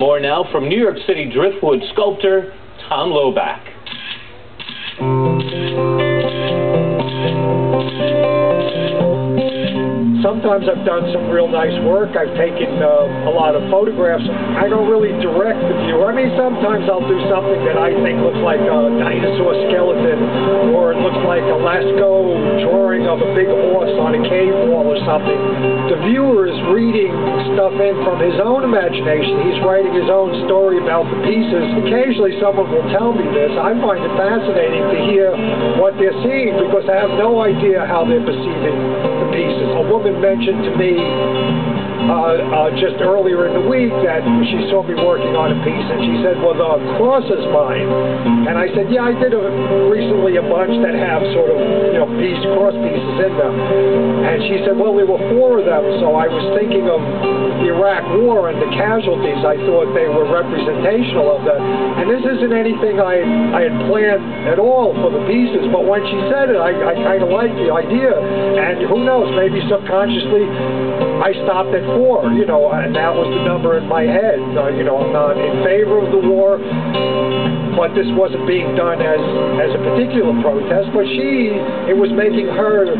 More now from New York City Driftwood sculptor Tom Loback. Sometimes I've done some real nice work. I've taken a lot of photographs. I don't really direct the viewer. I mean, sometimes I'll do something that I think looks like a dinosaur skeleton, or it looks like a Lascaux drawing of a big horse on a cave wall or something. The viewer is reading stuff in from his own imagination. He's writing his own story about the pieces. Occasionally someone will tell me this. I find it fascinating to hear what they're seeing because I have no idea how they're perceiving the pieces. A woman mentioned to me just earlier in the week that she saw me working on a piece, and she said, well, the cross is mine. And I said, yeah, I did recently a bunch that have sort of, cross pieces in them. And she said, well, there were 4 of them, so I was thinking of the Iraq War and the casualties. I thought they were representational of that. And this isn't anything I had planned at all for the pieces, but when she said it, I kind of liked the idea. And who knows, maybe subconsciously I stopped at 4, and that was the number in my head. I'm not in favor of the war, but this wasn't being done as a particular protest, but it was making her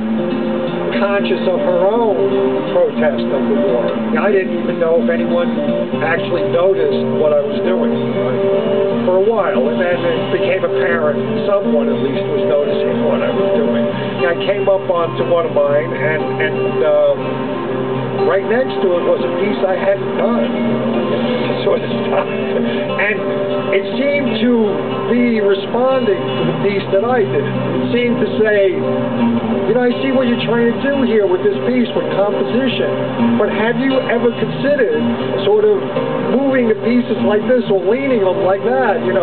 conscious of her own protest of the war. I didn't even know if anyone actually noticed what I was doing for a while, and then it became apparent someone at least was noticing what I was doing. I came up onto one of mine, and right next to it was a piece I hadn't done. Sort of stuff. And it seemed to be responding to the piece that I did. It seemed to say, I see what you're trying to do here with this piece, with composition, but have you ever considered sort of moving the pieces like this or leaning them like that, and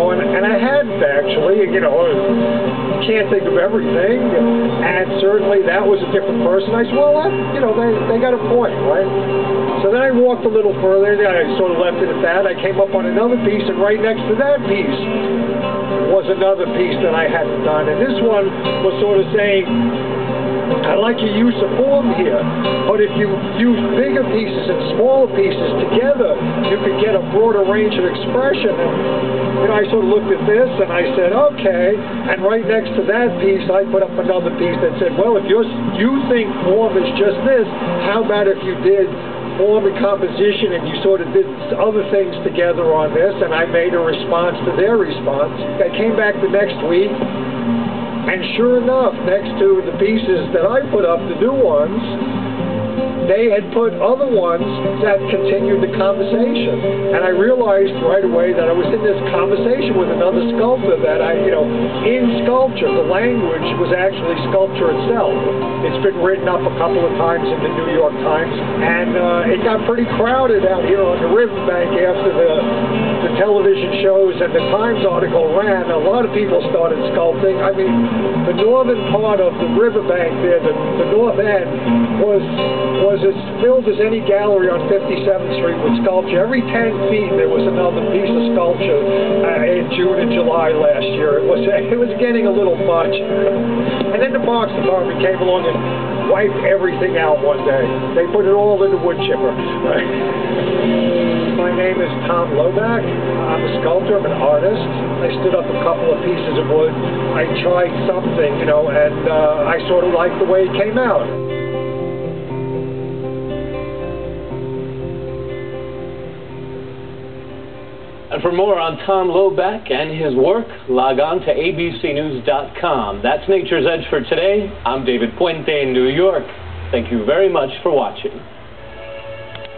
I hadn't actually, you can't think of everything, and certainly that was a different person. I said, well, they got a point, right? So then I walked a little further, and I sort of left it at that. I came up on another piece, and right next to that piece was another piece that I hadn't done, and this one was sort of saying, I like your use of form here, but if you use bigger pieces and smaller pieces together, you could get a broader range of expression. And I sort of looked at this and I said, okay. And right next to that piece, I put up another piece that said, well, if you think form is just this, how about if you did form and composition and you sort of did other things together on this? And I made a response to their response. I came back the next week, and sure enough, next to the pieces that I put up, the new ones, they had put other ones that continued the conversation. And I realized right away that I was in this conversation with another sculptor that in sculpture, the language was actually sculpture itself. It's been written up a couple of times in the New York Times, and it got pretty crowded out here on the riverbank after the television shows and the Times article ran. A lot of people started sculpting. I mean, the northern part of the riverbank there, the north end, was as filled as any gallery on 57th Street with sculpture. Every 10 feet there was another piece of sculpture in June and July last year. It was getting a little much. And then the Parks Department came along and wiped everything out one day. They put it all in the wood chipper. My name is Tom Loback. I'm a sculptor. I'm an artist. I stood up a couple of pieces of wood. I tried something, and I sort of liked the way it came out. And for more on Tom Loback and his work, log on to abcnews.com. That's Nature's Edge for today. I'm David Puente in New York. Thank you very much for watching.